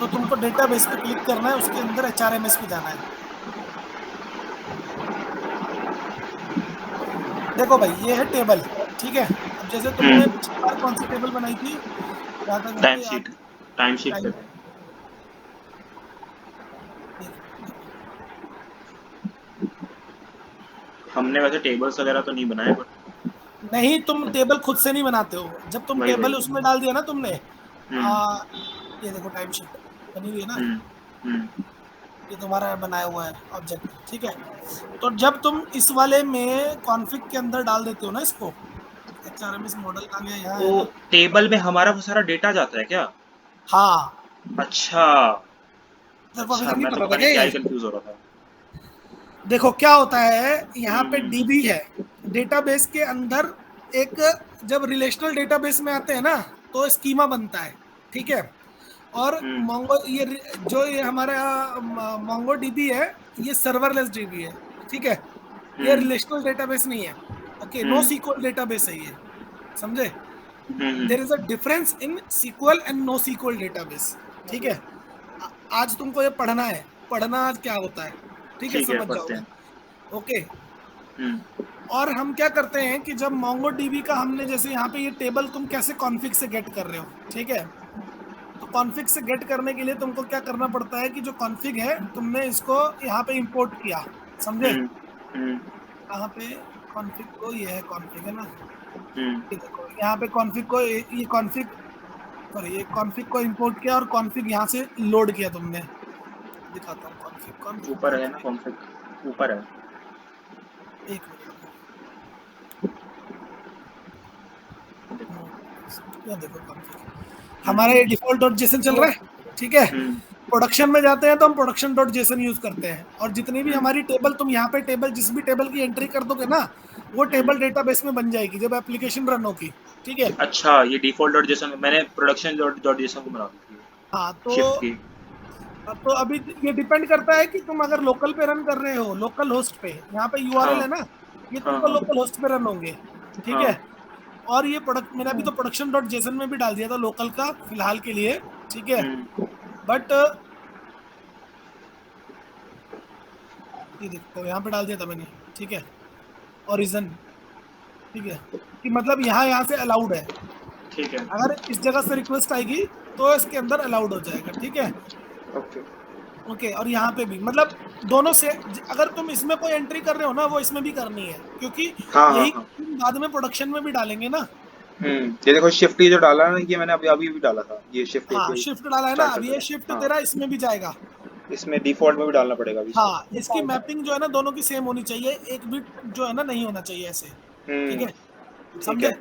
तो तुमको डेटाबेस पे क्लिक करना है, उसके अंदर HRMS पे जाना है। देखो भाई ये है टेबल, ठीक है। अब जैसे तुमने पिछली बार कौन सी टेबल बनाई थी, जहाँ तक टाइम हमको याद शीट, टाइम शीट पे टाइम, थे। देखो हमने वैसे टेबल्स वगैरह तो नहीं बनाए, बट नहीं, तुम टेबल खुद से नहीं बनाते हो। जब तुम वही टेबल वही। उसमें डाल दिया ना तुमने, हम्म आ, ये देखो टाइम शीट बनी हुई है ना, हम्म हम्म ये तुम्हारा बनाया हुआ है ऑब्जेक्ट, ठीक है। तो जब तुम इस वाले में कॉन्फ़िग के अंदर डाल देते हो ना इसको, HRMS मॉडल आ गया यहाँ तो है ना। टेबल में हमारा वो सारा डेटा जाता है क्या? हाँ, अच्छा। तेरे को अभी अच्छा, तक नहीं मैं तो पता था पता नहीं क्या क्या ये? ही कंफ्यूज हो रहा था। देखो क्या होता है, यहाँ पे हम्म। डीबी है, डेटाबेस के अंदर एक, जब रिलेशनल डेटाबेस में आते हैं ना तो स्कीमा बनता है, ठीक है। और हम्म मोंगो जो ये हमारा मोंगो डीबी है, ये सर्वरलेस डीबी है, ठीक है। ये हम्म रिलेशनल डेटाबेस नहीं है, okay, no hmm SQL database है ये, समझे। Hmm. There is a difference in SQL and no SQL database, ठीक है। आज तुमको ये पढ़ना है, पढ़ना आज क्या होता है, ठीक है, ठीक है, समझ पढ़ते जाओगे, हैं। ओके। हम्म और हम क्या करते हैं कि जब मोंगो डीबी का हमने, जैसे यहाँ पे ये टेबल तुम कैसे कॉन्फ़िग से गेट कर रहे हो, ठीक है। तो कॉन्फ़िग से गेट करने के लिए तुमको क्या करना पड़ता है कि जो कॉन्फ़िग है तुमने इसको यहाँ पे इंपोर्ट किया, समझे। हम्म हम्म कहाँ पे कॉन्फ़िग को, ये है कॉन्फ़िग है ना, हम्म। ये देखो यहाँ पे कॉन्फ़िग को, ये कॉन्फ़िग, सॉरी, ये कॉन्फ़िग को इंपोर्ट किया और कॉन्फ़िग यहाँ से लोड किया तुमने। दिखाता हूँ कॉन्फ़िग कॉन्फ़िग ऊपर है ना कॉन्फ़िग, कॉन्फ़िग, ऊपर है। एक मिनट रुको। ये देखो कॉन्फ़िग, हमारा ये डिफ़ॉल्ट डॉट जेसन चल रहा है, ठीक है। हम्म प्रोडक्शन में जाते हैं तो हम प्रोडक्शन डॉट जेसन यूज करते हैं, और जितनी भी हम्म हमारी टेबल, तुम यहाँ पे टेबल, जिस भी टेबल की एंट्री कर दोगे ना, वो हम्म। टेबल डेटाबेस में बन जाएगी जब एप्लीकेशन रन होगी, ठीक है। अच्छा, ये डिफ़ॉल्ट डॉट जेसन मैंने प्रोडक्शन डॉट जेसन को बना दी हाँ थी, शिफ्ट तो की। तो अभी ये डिपेंड करता है कि तुम अगर लोकल पे रन कर रहे हो, लोकल होस्ट पे, यहाँ पे यूआरएल हाँ है ना, ये हाँ तुमको हाँ लोकल होस्ट पे रन होंगे, ठीक हाँ। है। और ये प्रोडक्ट, मैंने अभी तो प्रोडक्शन डॉट जेसन में भी डाल दिया था लोकल का फिलहाल के लिए, ठीक है। हम्म बट ये देखो यहाँ पे डाल दिया था मैंने, ठीक है, ओरिजन, ठीक है, कि मतलब यहाँ यहाँ से अलाउड है, ठीक है। अगर इस जगह से रिक्वेस्ट आएगी तो इसके अंदर अलाउड हो जाएगा, ठीक है। ओके। ओके, और यहाँ पे भी मतलब दोनों से, अगर तुम इसमें कोई एंट्री कर रहे हो ना, वो इसमें भी करनी है, क्योंकि हाँ हाँ यही हाँ। बाद में प्रोडक्शन में भी डालेंगे ना। ये देखो शिफ्ट की जो डाला ना, ये मैंने अभी अभी भी डाला था, ये शिफ्ट हाँ, एपीआई शिफ्ट डाला है ना, स्टार्ट अब करते ये थे। शिफ्ट हाँ, तेरा इसमें भी जाएगा। इसमें डिफ़ॉल्ट में भी डालना पड़ेगा अभी इसको। हाँ, इसकी मैपिंग जो है ना दोनों की सेम होनी चाहिए, एक भी जो है ना नहीं होना चाहिए ऐसे, ठीक हम्म। है, ठीक है, समझे।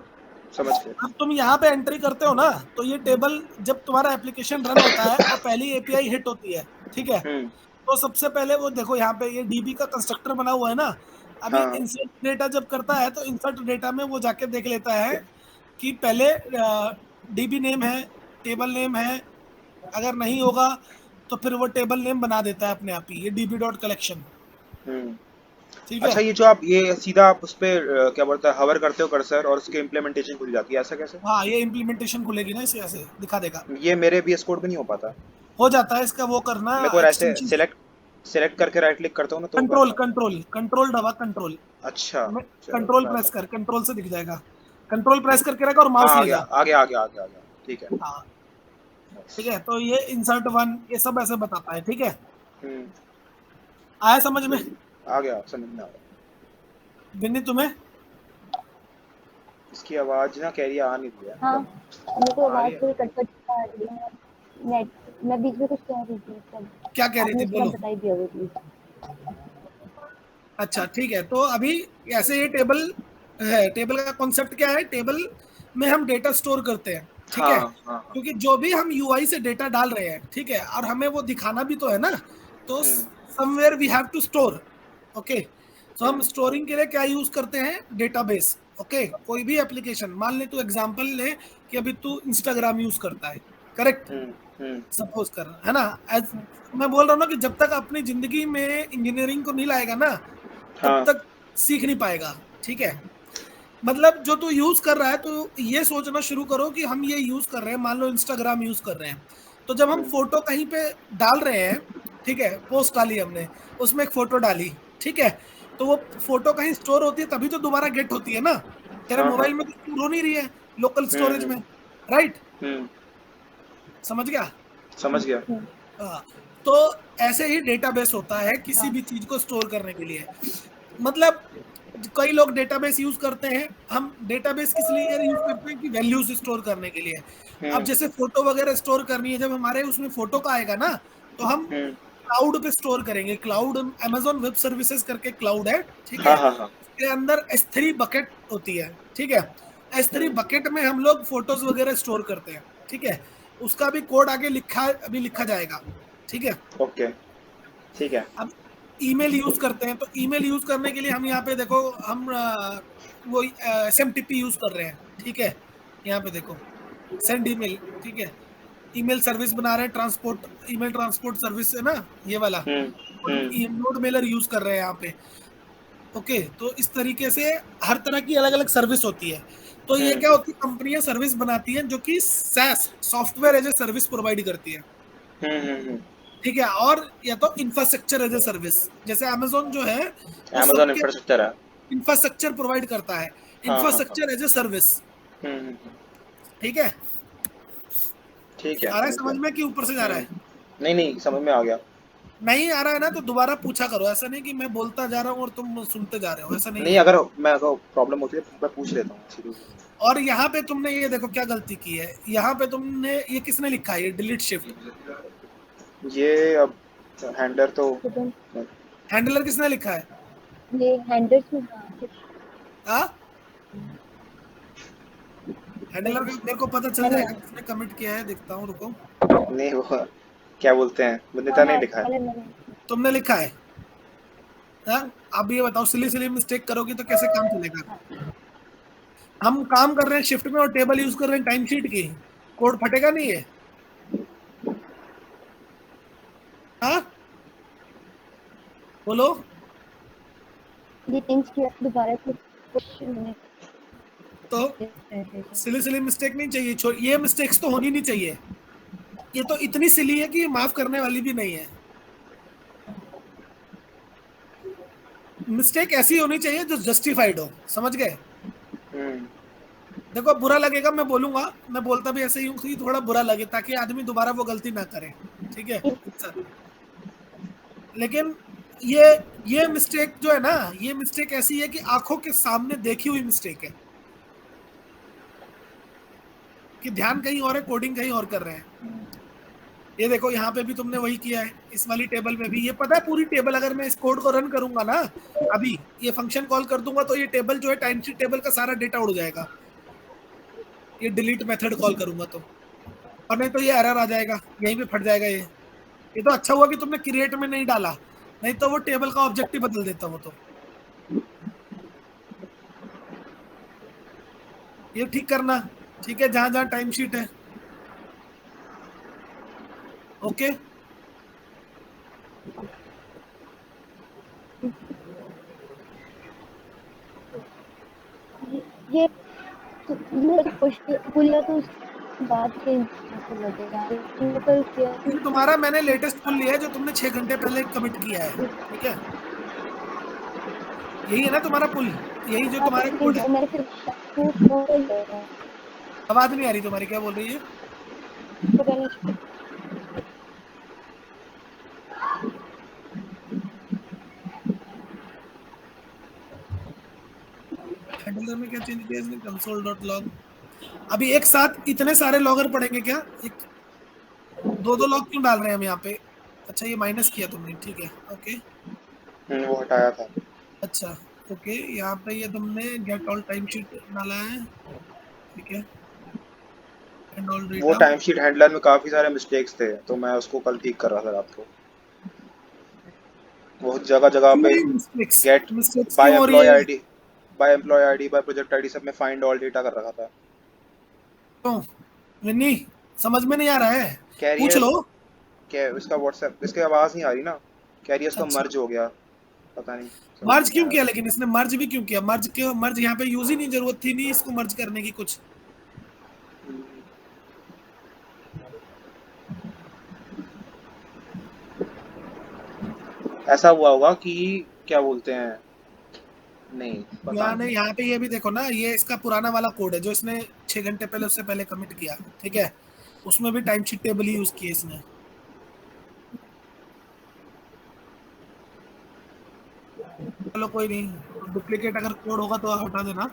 समझ गए। अब तुम यहाँ पे एंट्री करते हो ना, तो ये टेबल जब तुम्हारा एप्लीकेशन रन होता है और पहली एपीआई हिट होती है, ठीक है, हम्म। तो सबसे पहले वो देखो यहाँ पे ये डीबी का कंस्ट्रक्टर बना हुआ है ना। अभी हाँ इंसर्ट डेटा जब करता है तो इंसर्ट डेटा में वो जाके देख लेता है कि पहले डीबी नेम है, टेबल नेम है, अगर नहीं होगा तो फिर वो टेबल नेम बना देता है अपने आप ही, ये डीबी डॉट कलेक्शन, हम्म। ठीक है। अच्छा, ये जो आप ये सीधा आप उस पे क्या बोलता है, हवर करते हो कर्सर और उसकी इम्प्लीमेंटेशन खुल जाती है, ऐसा कैसे? हाँ, ये इम्प्लीमेंटेशन खुलेगी ना, इसे ऐसे दिखा देगा। ये मेरे VS कोड में नहीं हो पाता। हो जाता है, इसका वो करना मेरे को ऐसे एक्सटेंशन, सेलेक्ट करके राइट क्लिक करता हूँ ना तो हो कंट्रोल पाता है। कंट्रोल कंट्रोल दबा, कंट्रोल अच्छा, चलो कंट्रोल ट्राई प्रेस करता कर, कंट्रोल से दिख जाएगा, कंट्रोल प्रेस करके रखा और हूँ। माउस हाँ, ले जा। आ गया आ गया आ गया, ठीक है। हाँ, ठीक Nice। है, तो ये इंसर्ट वन ये सब ऐसे बताता है, ठीक है। हम्म। आया समझ में, सही, आ गया, समझ में आ गया। बिन्नी तुम्हें। इसकी आवाज ना कह रही है, आ नहीं रही है, हाँ, मतलब मेरे को आ रही आवाज़ है। थोड़ी कट-कट आ रही है। नेट मैं बीच में कुछ कह रही थी तब, क्या कह रही आपने थी, उसके बाद बोलो। बता ही दिया वो चीज़। अच्छा ठीक है, तो अभी ऐसे ये टेबल है, टेबल का कॉन्सेप्ट क्या है, टेबल में हम डेटा स्टोर करते हैं, ठीक हाँ है। हाँ हाँ। क्योंकि जो भी हम यूआई से डेटा डाल रहे हैं, ठीक है, और हमें वो दिखाना भी तो है ना, तो hmm somewhere we have to store, okay. तो हम हम्म स्टोरिंग के लिए क्या यूज करते हैं, डेटाबेस, ओके। कोई भी एप्लीकेशन, मान ले तू एग्जांपल ले कि अभी तू इंस्टाग्राम यूज करता है, करेक्ट, हम्म। सपोज कर, है ना। एज मैं बोल रहा हूँ ना कि जब तक अपनी जिंदगी में इंजीनियरिंग को नहीं लाएगा ना, तब हाँ। तक सीख नहीं पाएगा, ठीक है। मतलब जो तू यूज कर रहा है, तो ये सोचना शुरू करो कि हम ये यूज कर रहे हैं, मान लो इंस्टाग्राम यूज कर रहे हैं, तो जब हम फोटो कहीं पे डाल रहे हैं, ठीक है, पोस्ट डाली हमने, उसमें एक फोटो डाली, ठीक है, तो वो फोटो कहीं स्टोर होती है तभी तो दोबारा गेट होती है ना, तेरे हाँ हाँ मोबाइल में तो स्टोर हो नहीं रही है लोकल स्टोरेज हम्म में, राइट? हम्म समझ गया? समझ गया। हाँ, तो ऐसे ही डेटाबेस होता है किसी भी चीज को स्टोर करने के लिए। मतलब कई लोग डेटाबेस यूज करते हैं, हम डेटाबेस किस लिए यूज करते हैं कि वैल्यूज स्टोर करने के लिए। अब हम्म जैसे फोटो वगैरह स्टोर करनी है, जब हमारे उसमें फोटो का आएगा ना, तो हम हम्म क्लाउड पे स्टोर करेंगे। क्लाउड, अमेजोन वेब सर्विसेज करके क्लाउड है, ठीक हाँ है, हाँ हाँ उसके अंदर S3 बकेट होती है, ठीक है, S3 हम्म बकेट में हम लोग फोटोज वगैरह स्टोर करते हैं, ठीक है, उसका भी कोड आगे अभी लिखा जाएगा, ठीक है। ओके ठीक है। अब ईमेल यूज करते हैं, तो ईमेल यूज करने के लिए हम यहाँ पे देखो, हम वो SMTP यूज कर रहे हैं, ठीक है, यहाँ पे देखो सेंड ईमेल, ठीक है, ईमेल सर्विस बना रहे हैं, ट्रांसपोर्ट, ईमेल ट्रांसपोर्ट सर्विस है ना, ये वाला हम्म नोड मेलर यूज कर रहे हैं यहाँ पे। ओके, तो इस तरीके से हर तरह की अलग अलग सर्विस होती है। तो ये हम्म क्या होती है, कंपनियां सर्विस बनाती हैं जो कि SaaS, software as a service provide करती है, हम्म। ठीक है, और या तो इंफ्रास्ट्रक्चर एज ए सर्विस, जैसे अमेजोन जो है वो अमेजोन सबके इंफ्रास्ट्रक्चर है। इंफ्रास्ट्रक्चर प्रोवाइड करता है, हाँ हाँ हाँ इंफ्रास्ट्रक्चर एज ए सर्विस, हम्म। ठीक है। ठीक है आ रहा है समझ गया। समझ में कि ऊपर से जा रहा है? नहीं नहीं समझ में आ गया। नहीं आ रहा है ना, तो दोबारा पूछा करो, ऐसा नहीं कि मैं बोलता जा रहा हूँ और तुम सुनते जा रहे हो, ऐसा नहीं नहीं, है। अगर प्रॉब्लम होती है मैं पूछ लेता हूँ सीधे। और यहाँ पे तुमने ये देखो क्या गलती की है, यहाँ पे तुमने ये किसने लिखा है, ये डिलीट शिफ्ट, ये अब हैंडलर तो हैंडलर किसने लिखा है? ये हैंडल्स में, हाँ, हाँ, हैंडलर का मेरे को पता चल मैंने जाएगा किसने कमिट किया है, देखता हूँ, रुको। नहीं, वो क्या बोलते हैं, हाँ वंदिता ने हाँ, लिखा है। मैंने तुमने लिखा है? हाँ, आप ये बताओ, सिली सिली मिस्टेक करोगी तो कैसे काम चलेगा? हम काम कर रहे हैं शिफ्ट में और टेबल यूज कर रहे हैं टाइम शीट की, कोड फटेगा नहीं है? हाँ, बोलो। ये चेंज किया दोबारा से कुछ मैंने तो सिली सिली मिस्टेक नहीं चाहिए, ये मिस्टेक्स तो होनी नहीं चाहिए, ये तो इतनी सिली है कि ये माफ करने वाली भी नहीं है। मिस्टेक ऐसी होनी चाहिए जो जस्टिफाइड हो, समझ गए? हम्म देखो बुरा लगेगा, मैं बोलूंगा, मैं बोलता भी ऐसे ही हूँ कि थोड़ा बुरा लगे ताकि आदमी दोबारा वो गलती ना करे, ठीक है सर। लेकिन ये ये मिस्टेक जो है ना, ये मिस्टेक ऐसी है कि आंखों के सामने देखी हुई मिस्टेक है, कि ध्यान कहीं और है, कोडिंग कहीं और कर रहे हैं। ये देखो यहाँ पे भी तुमने वही किया है, इस वाली टेबल में भी, ये पता है पूरी टेबल, अगर मैं इस कोड को रन करूंगा ना, अभी ये फंक्शन कॉल कर दूंगा तो ये टेबल जो है टाइम शीट टेबल का सारा डेटा उड़ जाएगा, ये डिलीट मेथड कॉल करूंगा तो। और नहीं तो ये एरर आ जाएगा, यहीं पे फट जाएगा ये तो अच्छा हुआ कि तुमने क्रिएट में नहीं डाला, नहीं तो वो टेबल का ऑब्जेक्टिव बदल देता वो तो। ये ठीक करना, ठीक है, जहां जहां टाइम शीट है। ओके, ये तो ये पुलिया तो उसके बाद चेंज लगेगा, तो किया ये तुम्हारा मैंने लेटेस्ट पुल लिया है जो तुमने 6 घंटे पहले कमिट किया है, ठीक है, यही है ना तुम्हारा पुल, यही जो तुम्हारा कोड है। मैंने फिर आवाज नहीं आ रही तुम्हारी, क्या बोल रही है? हैंडलर में क्या चेंज किया इसने, कंसोल डॉट लॉग। अभी एक साथ इतने सारे लॉगर पड़ेंगे क्या? एक दो दो लॉग क्यों डाल रहे हैं हम यहाँ पे? अच्छा, ये माइनस किया तुमने, ठीक है, ओके, वो हटाया था। अच्छा, ओके, यहाँ पे ये तुमने गेट ऑल टाइम शीट डाला है, ठीक है, एंड ऑल वो डेटा। टाइम शीट हैंडलर में काफी सारे मिस्टेक्स थे, तो मैं उसको कल ठीक कर रहा था रात को। वो जगह जगह पे मिस्टेक्स गेट मिस्टेक्स बाय क्यों हो रही एम्प्लॉय है? ID, by employ ID, by project ID सब में फाइंड ऑल डेटा कर रखा था। क्यों विन्नी, समझ में नहीं आ रहा है? कह रही पूछ है लो। क्या इसका व्हाट्सएप, इसके आवाज नहीं आ रही ना, कह रही है इसका अच्छा, मर्ज हो गया, पता नहीं समझ में मर्ज नहीं क्यों आया। किया? लेकिन इसने मर्ज भी क्यों किया? मर्ज क्यों? मर्ज यहाँ पे यूज ही नहीं, जरूरत थी नहीं इसको मर्ज करने की कुछ। ऐसा हुआ होगा कि क्या बोलते हैं, नहीं पता यहाँ नहीं। नहीं, यहाँ पे ये भी देखो ना, ये इसका पुराना वाला कोड है जो इसने 6 घंटे पहले उससे पहले कमिट किया, ठीक है, उसमें भी टाइम शीट टेबल ही यूज की है इसने। चलो कोई नहीं, डुप्लीकेट अगर कोड होगा तो हटा देना।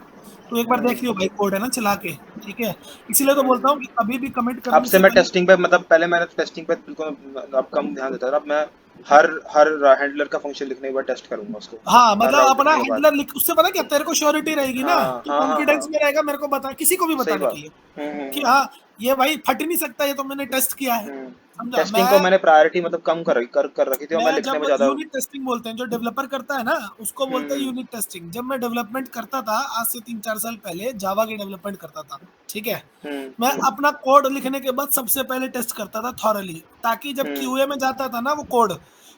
तो एक बार देख लियो भाई कोड है ना चला के, ठीक है। इसीलिए तो बोलता हूँ कि कभी भी कमिट अब करने से से मैं पहले। टेस्टिंग पे, मतलब पहले मैंने टेस्टिंग पे बिल्कुल अब कम ध्यान देता था, अब मैं हर हर हैंडलर का फंक्शन लिखने के बाद टेस्ट करूंगा उसको, हाँ हर मतलब राउट अपना लिखने के बाद। हैंडलर लिख, उससे पता क्या तेरे को श्योरिटी रहेगी ना, हाँ तो हाँ हाँ हाँ, कॉन्फिडेंस में रहेगा मेरे को बता, किसी को भी सही बताने के बात। लिए कि हाँ ये भाई फट ही नहीं सकता, ये तो मैंने टेस्ट किया है। हम्म। समझा। टेस्टिंग को मैंने प्रायोरिटी मतलब कम कर रखी थी, और मैं मैं लिखने जब में ज्यादा। यूनिट टेस्टिंग बोलते हैं, जो डेवलपर करता है ना उसको बोलते हैं हम्म यूनिट टेस्टिंग। जब मैं डेवलपमेंट करता था आज से 3-4 साल पहले, जावा की डेवलपमेंट करता था, ठीक है, मैं हम्म अपना कोड लिखने के बाद सबसे पहले टेस्ट करता था थॉरली, ताकि जब हम्म क्यूए में जाता था ना वो कोड,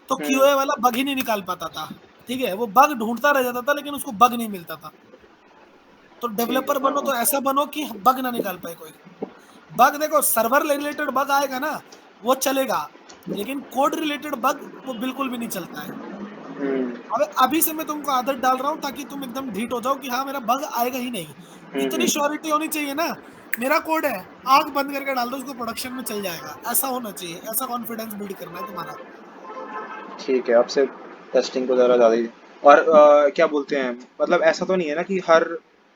तो हम्म क्यूए वाला बग ही नहीं निकाल पाता था, ठीक है, वो बग ढूंढता रह जाता था लेकिन उसको बग नहीं मिलता था। तो ठीक है, डेवलपर हाँ बनो हाँ। तो ऐसा बनो कि बग ना निकाल पाए कोई। बग देखो, सर्वर रिलेटेड बग आएगा ना वो चलेगा, लेकिन कोड रिलेटेड बग वो बिल्कुल भी नहीं चलता है। हम्म अबे अभी से मैं तुमको आदत डाल रहा हूँ ताकि तुम एकदम ढीठ हो जाओ कि हाँ मेरा बग आएगा ही नहीं। इतनी हम्म। श्योरिटी होनी चाहिए ना, मेरा कोड है, आग बंद करके डाल दो उसको, प्रोडक्शन में चल जाएगा, ऐसा होना चाहिए, ऐसा कॉन्फिडेंस बिल्ड करना है तुम्हारा। ठीक है, अब से टेस्टिंग को ज़रा ज़्यादा ही। और क्या बोलते हैं, मतलब ऐसा तो नहीं है ना कि हर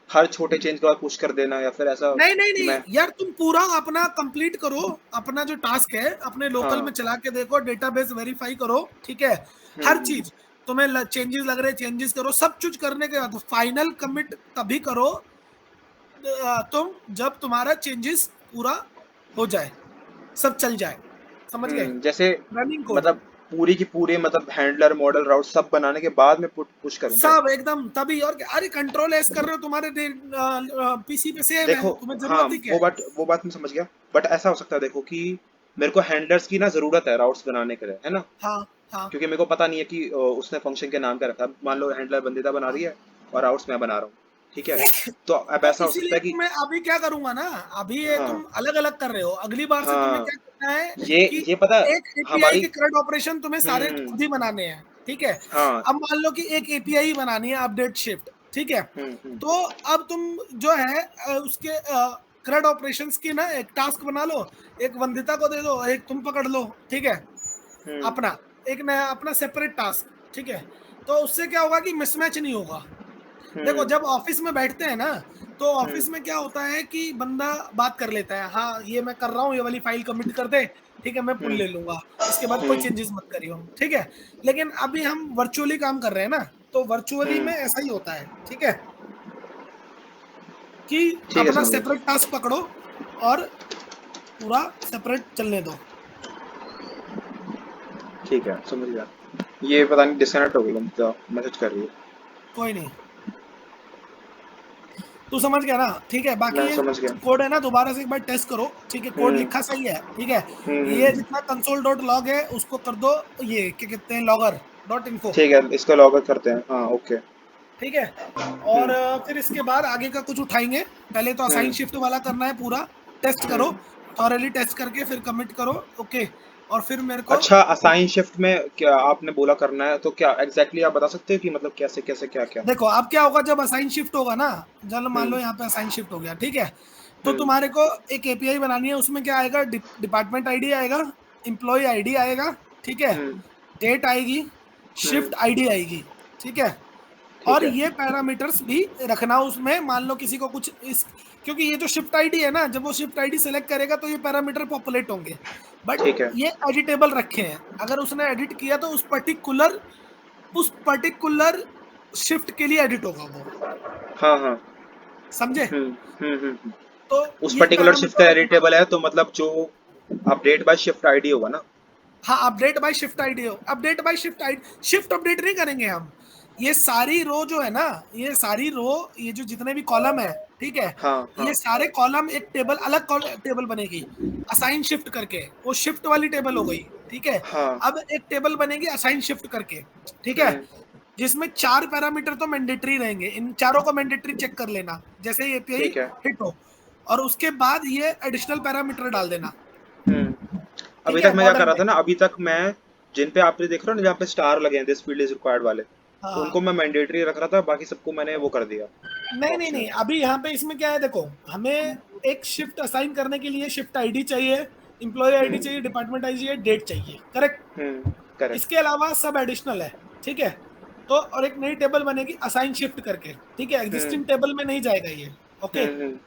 हर छोटे चेंज के बाद पुश कर देना, या फिर ऐसा नहीं नहीं कि नहीं मैं। यार, तुम पूरा अपना कंप्लीट करो, अपना जो टास्क है अपने लोकल हाँ। में चला के देखो, डेटाबेस वेरीफाई करो, ठीक है, हर हम्म चीज, तुम्हें चेंजेस लग रहे चेंजेस करो, सब कुछ करने के बाद फाइनल कमिट तभी करो तुम जब तुम्हारा चेंजेस पूरा हो जाए, सब चल जाए, समझ गए, जैसे रनिंग कोड, मतलब पूरी की पूरी, मतलब हैंडलर मॉडल राउट सब बनाने के बाद में पुश करूँ क्या? सब एकदम तभी। और क्या, अरे कंट्रोल एस कर रहे हो, तुम्हारे पीसी पे सेव है, देखो, तुम्हें हाँ, जरूरत ही क्या है। वो बात मैं समझ गया, बट ऐसा हो सकता है देखो कि मेरे को हैंडलर्स की ना ज़रूरत है राउट्स बनाने के लिए, है ना? हाँ हाँ क्योंकि मेरे को पता नहीं है कि उसने फंक्शन के नाम क्या रखा है। मान लो हैंडलर बंदिता बना रही है और राउट्स मैं बना रहा हूँ, ठीक है? तो अब तो ऐसा हो सकता इसीलिए है कि मैं अभी क्या करूंगा ना, अभी ये हाँ तुम अलग अलग कर रहे हो, अगली बार से तुम्हें हाँ, क्या करना है ये कि ये पता है एक एपीआई हमारी। के करंट ऑपरेशन तुम्हें सारे हम्म खुद ही बनाने हैं, ठीक है। हाँ। अब मान लो कि एक एपीआई बनानी है अपडेट शिफ्ट, ठीक है, हम्म। तो अब तुम जो है उसके करंट ऑपरेशंस की ना एक टास्क बना लो, एक वंदिता को दे दो, एक तुम पकड़ लो, ठीक है, हम्म अपना एक नया अपना सेपरेट टास्क, ठीक है। तो उससे क्या होगा कि मिसमैच नहीं होगा। देखो हम्म जब ऑफिस में बैठते हैं ना, तो हम्म ऑफिस में क्या होता है कि बंदा बात कर लेता है, हाँ ये मैं कर रहा हूँ, ये वाली फाइल कमिट कर दे, ठीक है मैं पुल हम्म ले लूंगा, इसके बाद कोई हम्म चेंजेस मत करियो, ठीक है। लेकिन अभी हम वर्चुअली काम कर रहे हैं ना, तो वर्चुअली हम्म। में ऐसा ही होता है, ठीक है, कि ठीक है, अपना समझ सेपरेट गया। टास्क पकड़ो और पूरा सेपरेट चलने दो। ठीक है, समझ गया। ये पता नहीं डिस्कनेक्ट हो गई, मैसेज कर रही है। कोई नहीं, तू समझ गया ना, ठीक है। बाकी मैं ये समझ गया। कोड है ना, दोबारा से एक बार टेस्ट करो, ठीक है, कोड हम्म लिखा सही है, ठीक है। ये हम्म। जितना कंसोल डॉट लॉग है उसको कर दो, ये क्या कहते हैं, लॉगर डॉट इन्फो, ठीक है, इसको लॉग करते हैं, हाँ, ओके। ठीक है। और फिर इसके बाद आगे का कुछ उठाएंगे, पहले तो असाइन हम्म शिफ्ट वाला करना है पूरा, टेस्ट करो, हम्म। थॉरली टेस्ट करके फिर कमिट करो, ओके। और फिर मेरे को अच्छा, असाइन शिफ्ट में क्या आपने बोला करना है, तो क्या एग्जैक्टली आप बता सकते हो कि मतलब कैसे कैसे क्या क्या? देखो अब क्या होगा जब असाइन शिफ्ट होगा ना, जब मान हम्म लो यहाँ पे असाइन शिफ्ट हो गया, ठीक है, तो हम्म तुम्हारे को एक एपीआई बनानी है, उसमें क्या आएगा, डिपार्टमेंट आईडी आएगा, एम्प्लॉय आईडी आएगा, ठीक है, हम्म डेट आएगी, हम्म। शिफ्ट आईडी आएगी, ठीक है। ठीक और है। ये पैरामीटर्स भी रखना उसमें, मान लो किसी को कुछ इस, क्योंकि ये जो शिफ्ट आईडी है ना, जब वो शिफ्ट आईडी सेलेक्ट करेगा तो ये पैरामीटर पॉपुलेट होंगे, बट ठीक है। ये एडिटेबल रखे हैं, अगर उसने एडिट किया तो उस पर्टिकुलर शिफ्ट के लिए एडिट होगा वो, हाँ हाँ। समझे। हम्म। तो उस ये पर्टिकुलर शिफ्ट का पैरामीटर रखना। एडिटेबल है, तो मतलब जो अपडेट बाय शिफ्ट आईडी होगा ना? हाँ अपडेट बाय शिफ्ट आईडी हो, update bye shift ID, shift update नहीं करेंगे हम, ये सारी रो जो है ना, ये सारी रो, ये जो जितने भी कॉलम है, ठीक है, हाँ हाँ ये सारे कॉलम एक टेबल, अलग टेबल बनेगी, असाइन शिफ्ट करके, वो शिफ्ट वाली टेबल हो गई, ठीक है। हाँ। अब एक टेबल बनेगी असाइन शिफ्ट करके, ठीक है, हम्म। जिसमें 4 पैरामीटर तो मैंडेटरी रहेंगे, इन चारों को मैंडेटरी चेक कर लेना जैसे ही एपीआई ठीक है। हिट हो, और उसके बाद ये एडिशनल पैरामीटर डाल देना, हम्म। ठीक अभी है, तक मैं क्या कर मॉडल रहा में। था ना, अभी तक मैं जिन पे आपने देख रहे हो ना, जहाँ पे स्टार लगे हैं, दिस फील्ड इज रिक्वायर्ड वाले, तो हाँ उनको मैं मैंडेटरी रख रहा था, बाकी सबको मैंने वो कर दिया नहीं नहीं नहीं, ऑप्शनल। अभी यहाँ पे इसमें क्या है देखो, हमें एक शिफ्ट असाइन करने के लिए शिफ्ट आईडी चाहिए, एम्प्लॉय आईडी चाहिए, डिपार्टमेंट आईडी चाहिए, डेट चाहिए, करेक्ट। करेक्ट। इसके अलावा सब एडिशनल है, ठीक है। तो और एक नई टेबल बनेगी असाइन शिफ्ट करके, ठीक है, हम्म एग्जिस्टिंग टेबल में नहीं जाएगा ये। ओके, हम्म हम्म।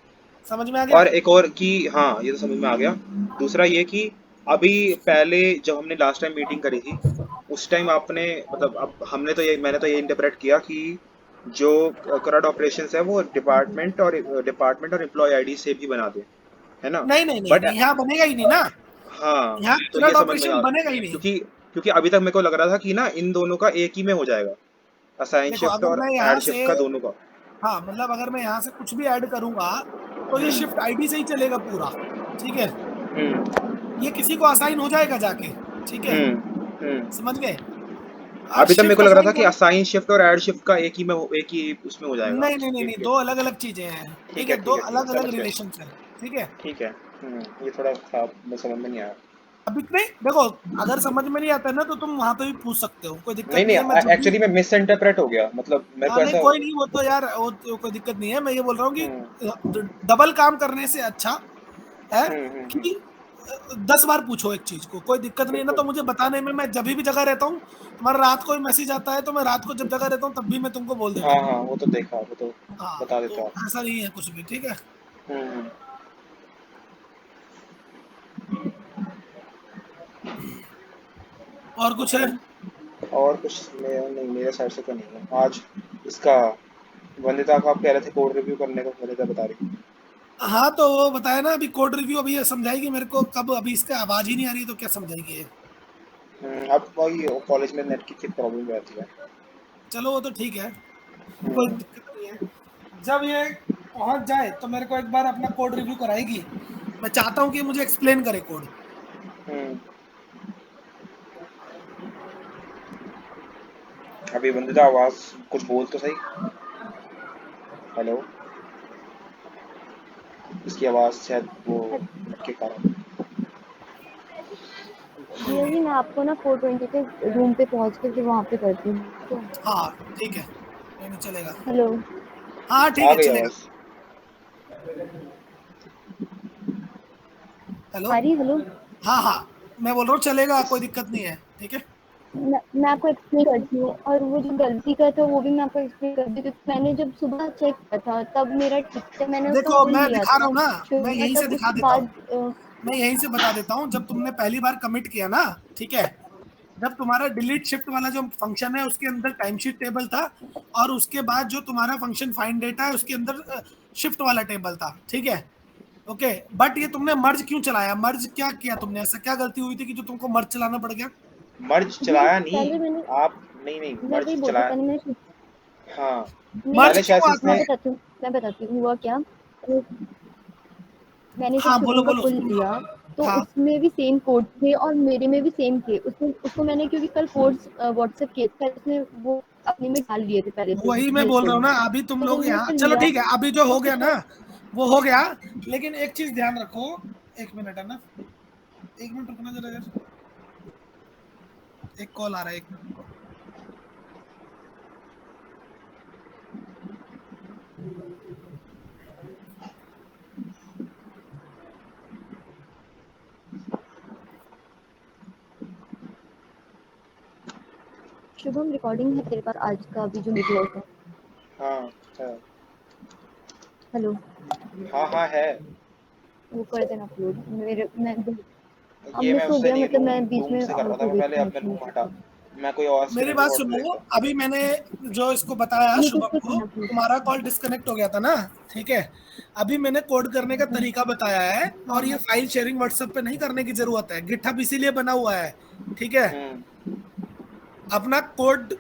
समझ में आ गया। और एक और कि हाँ, ये तो समझ में आ गया। दूसरा ये कि अभी पहले जब हमने लास्ट टाइम मीटिंग करी थी, उस टाइम आपने मतलब अब हमने तो ये मैंने तो ये इंटरप्रेट किया कि जो करंट ऑपरेशंस है वो डिपार्टमेंट और एम्प्लॉय आईडी से भी बना दे, है ना? नहीं नहीं नहीं बट नहीं, यहाँ बनेगा ही नहीं ना, हाँ, यहाँ तो ये थ्रेड समझ में ऑपरेशन आ, बनेगा ही नहीं। क्योंकि क्योंकि अभी तक मेरे को लग रहा था कि ना इन दोनों का एक ही में हो जाएगा, असाइन देखो शिफ्ट अगर और मैं ऐड यहाँ से, शिफ्ट का दोनों का। हाँ मतलब अगर मैं यहाँ से कुछ भी ऐड करूंगा तो ये शिफ्ट हम्म आईडी से ही चलेगा पूरा, ठीक है। हम्म ये किसी को असाइन हो जाएगा जाके, ठीक है, हम्म। समझ गए। और अभी तक मेरे शिफ्ट को लग रहा था असाइन कि कर, असाइन शिफ्ट और ऐड शिफ्ट का एक ही उसमें हो जाएगा। नहीं नहीं नहीं नहीं, एक दो अलग अलग चीजें हैं, ठीक ठीक है है, दो ठीक है ठीक है, अलग अलग समझ गया। रिलेशन है, ठीक है। ठीक है। ये थोड़ा था, मैं समझ में नहीं आया। अभी नहीं देखो, अगर समझ में नहीं आता है ना तो तुम वहां पे भी पूछ सकते हो, कोई दिक्कत नहीं नहीं है, मैं नहीं, जब भी। एक्चुअली मैं मिस इंटरप्रेट हो गया, मतलब मेरे हाँ को नहीं ऐसा। कोई नहीं, वो तो यार वो तो कोई दिक्कत नहीं है, मैं ये बोल रहा हूँ कि हम्म डबल काम करने से अच्छा है हम्म। कि 10 बार पूछो एक चीज को, कोई दिक्कत नहीं है ना, तो बिल्कुल। मुझे बताने में, मैं जब भी जगह रहता हूँ, तुम्हारा रात को मैसेज आता है तो मैं रात को जब जगह रहता हूँ तब भी मैं तुमको बोल देता हाँ हूँ। हाँ, वो तो देखा, वो तो हाँ बता तो देते हो आप। ऐसा नहीं है कुछ भी, ठीक है। हम्म। और कुछ है। और कुछ नहीं, मेरे साइड से तो नहीं है आज। इसका वंदिता का आप कह रहे थे कोड रिव्यू करने का, वंदिता बता रही। हाँ तो वो बताया ना, अभी कोड रिव्यू अभी ये समझाएगी मेरे को कब, अभी इसका आवाज ही नहीं आ रही तो क्या समझाएगी ये। अब वही कॉलेज में नेट की प्रॉब्लम रहती है। चलो वो तो ठीक है, कोई हम्म दिक्कत नहीं है। जब ये पहुंच जाए तो मेरे को एक बार अपना कोड रिव्यू कराएगी, मैं चाहता हूँ कि मुझे एक्सप्लेन करे कोड। हम्म। अभी वंदिता आवाज कुछ बोल तो सही। हेलो। इसकी आवाज शायद वो के कारण। भैया जी मैं आपको ना 420 पे रूम पे पहुंच के फिर वहां पे करती हूँ, ठीक है। हाँ ठीक है, नहीं नहीं चलेगा। हेलो। हाँ ठीक आ है गई चलेगा। आवाज। हेलो। आ रही, हेलो। हाँ हाँ, मैं बोल रहा हूँ चलेगा, कोई दिक्कत नहीं है, ठीक है। मैं आपको एक्सप्लेन करती हूँ, और वो जो गलती का था वो भी मैं आपको एक्सप्लेन करती हूँ, क्योंकि मैंने जब सुबह चेक किया था तब मेरा ठीक था, मैंने उसको देखो फुल मैं लिया दिखा रहा था हूँ ना, मैं शुरू में, यहीं से तब दिखा उसके देता हूँ, बाद मैं यहीं से बता देता हूँ। जब तुमने पहली बार कमिट किया ना, ठीक है, जब तुम्हारा डिलीट शिफ्ट वाला जो फंक्शन है उसके अंदर टाइमशीट टेबल था, और उसके बाद जो तुम्हारा फंक्शन फाइंड डेटा है उसके अंदर शिफ्ट वाला टेबल था, ठीक है। ओके, बट ये तुमने मर्ज क्यों चलाया, मर्ज क्या किया तुमने, ऐसा क्या गलती हुई थी कि जो तुमको मर्ज चलाना पड़ गया। मर्ज ये चलाया नहीं। पहले मैंने, आप नहीं नहीं, मैं मर्ज वही बोल रही हूँ, चलाया। पहले मैंने, हाँ, नहीं मर्ज पहले क्यों शायद से हुआ था। मैं बताती हूँ हुआ क्या। मैंने जब हाँ बोलो शुभम का बोलो फुल सुन रहा लिया तो हूँ। हाँ उसमें भी सेम कोड थे और मेरे में भी सेम थे, उसमें उसको मैंने क्योंकि कल कोड्स व्हाट्सएप किए थे, उसने वो अपने में डाल लिए थे पहले से वही मैं बोल रहा हूँ हेल्पफुल। ना, अभी तुम तो जब लोग मैंने यहाँ, फिर चलो लिया ठीक है, अभी जो तो हो फिर गया ना वो हो गया, लेकिन एक चीज ध्यान रखो, एक मिनट है ना, एक मिनट रुकना जरा यार, एक कॉल आ रहा है, एक मिनट रुको। शुभम रिकॉर्डिंग है तेरे पास आज का अभी जो वीडियो का। हाँ है। हेलो। हाँ हाँ है। वो कर देना अपलोड, मेरे मैं अब ये मैं मिस हो उससे गया, नहीं, मतलब लूम मैं बीच लूम में से कर रहा आउट था हो मैं गई पहले, थी अब मैं लूम हटा। नेशनल। मैं कोई और मेरी स्क्रीन बात रिकॉर्डर सुनो, देखता अभी मैंने जो इसको बताया नहीं कुछ शुभम नहीं को, करना प्लीज। तुम्हारा कॉल डिस्कनेक्ट हो गया था ना, ठीक है। अभी मैंने कोड करने का तरीका बताया है, हाँ और ये हाँ। फाइल शेयरिंग व्हाट्सएप पे नहीं करने की जरूरत है, गिटहब इसीलिए बना हुआ है, ठीक है। हूँ। अपना कोड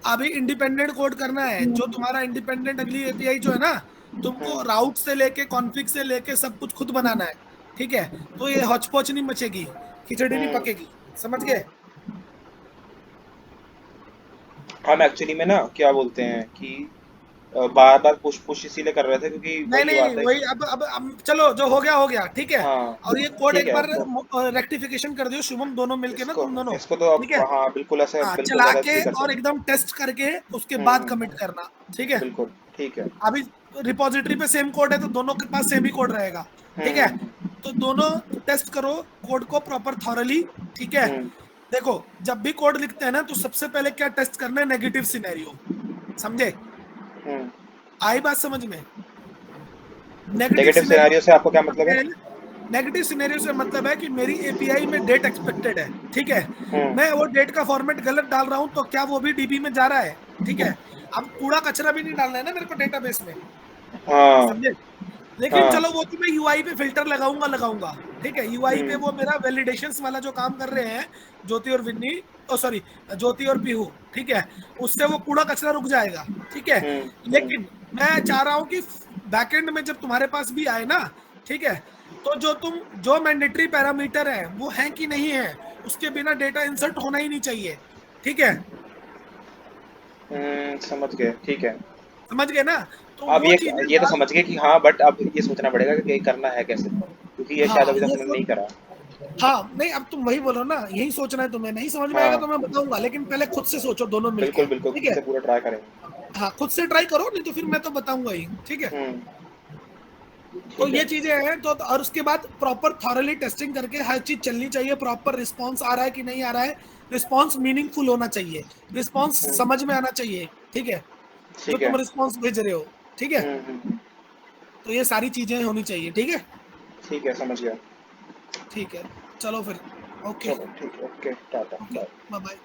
अभी इंडिपेंडेंट कोड करना है, जो हम्म, तुम्हारा इंडिपेंडेंट अगली एपीआई जो है ना, तुमको हम्म राउट से लेके कॉन्फ़िग से लेके सब कुछ खुद बनाना है, ठीक है। तो ये हौच-पौच नहीं मचेगी, खिचड़ी नहीं हम्म। पकेगी, समझ गए। हम एक्चुअली में ना क्या बोलते हैं कि बार बार पुश इसीलिए कर रहे थे क्योंकि नहीं वही नहीं बात है वही, कि अब चलो, जो हो गया ठीक है। हाँ और ये कोड ठीक एक है। बार तो रेक्टिफिकेशन कर दियो शुभम, दोनों मिलके ना, इसको तुम दोनों, इसको तो अब ठीक है। हाँ बिल्कुल ऐसे हाँ, बिल्कुल चला ज़्यादा के नहीं करते और हैं। एकदम टेस्ट करके उसके बाद कमिट हम्म, करना, ठीक है। बिल्कुल ठीक है। अभी रिपोजिटरी पे सेम कोड है तो दोनों के पास सेम ही कोड रहेगा, ठीक है। हम्म तो दोनों टेस्ट करो कोड को प्रॉपर थॉरली, ठीक है। हम्म देखो, जब भी कोड लिखते हैं ना तो सबसे पहले क्या टेस्ट करना है, नेगेटिव सिनेरियो, समझे? हम्म। आई बात समझ में? नेगेटिव नेगेटिव सिनेरियो सिनेरियो से आपको क्या मतलब है? नेगेटिव सिनेरियो से मतलब है कि मेरी एपीआई में डेट एक्सपेक्टेड है, ठीक है। हम्म। मैं वो डेट का फॉर्मेट गलत डाल रहा हूं तो क्या वो भी डीबी में जा रहा है, ठीक है। अब कूड़ा कचरा भी नहीं डालना है ना मेरे को डेटाबेस में, हाँ समझे? लेकिन हाँ। चलो वो तो मैं यूआई पे फिल्टर लगाऊंगा, ठीक है। यूआई पे वो हम्म मेरा वैलिडेशंस वाला जो काम कर रहे हैं, ज्योति और विन्नी, ओ सॉरी, ज्योति और पीहू, ठीक है। उससे वो कूड़ा कचरा रुक जाएगा, ठीक है। हम्म। लेकिन मैं चाह रहा हूं कि बैकएंड में जब तुम्हारे पास भी आए ना, ठीक है, तो जो मैंडेटरी पैरामीटर है वो है कि नहीं है, उसके बिना डेटा इंसर्ट होना ही नहीं चाहिए, ठीक है। समझ गए, ठीक है। समझ गए ना? तो अब वो चीजें ये तो डाल। समझ गए कि हाँ, बट अब ये सोचना पड़ेगा कि ये करना है कैसे, क्योंकि ये शायद हाँ अभी तक ये हमने नहीं करा। हाँ नहीं, अब तुम वही बोलो ना, यही सोचना है तुम्हें, नहीं समझ में आएगा तो हाँ मैं बताऊंगा, लेकिन पहले खुद से सोचो दोनों मिलके, बिल्कुल बिल्कुल, ठीक खुद है। से पूरा ट्राई करेंगे। हाँ, खुद से ट्राई करो, नहीं तो फिर मैं तो बताऊंगा ही, ठीक है। हम्म। तो ठीक है। ये चीजें हैं, तो और उसके बाद प्रॉपर थॉरली टेस्टिंग करके हर चीज चलनी चाहिए, प्रॉपर रिस्पॉन्स आ रहा है कि नहीं आ रहा है, रिस्पॉन्स मीनिंगफुल होना चाहिए, रिस्पॉन्स हम्म। समझ में आना चाहिए, ठीक है, जो ठीक है। तुम रिस्पॉन्स भेज रहे हो, ठीक है। हम्म। तो ये सारी चीजें होनी चाहिए, ठीक है। ठीक है, समझ गया। ठीक है, चलो फिर, ओके। चलो ठीक है, okay, tata okay, bye. Bye bye.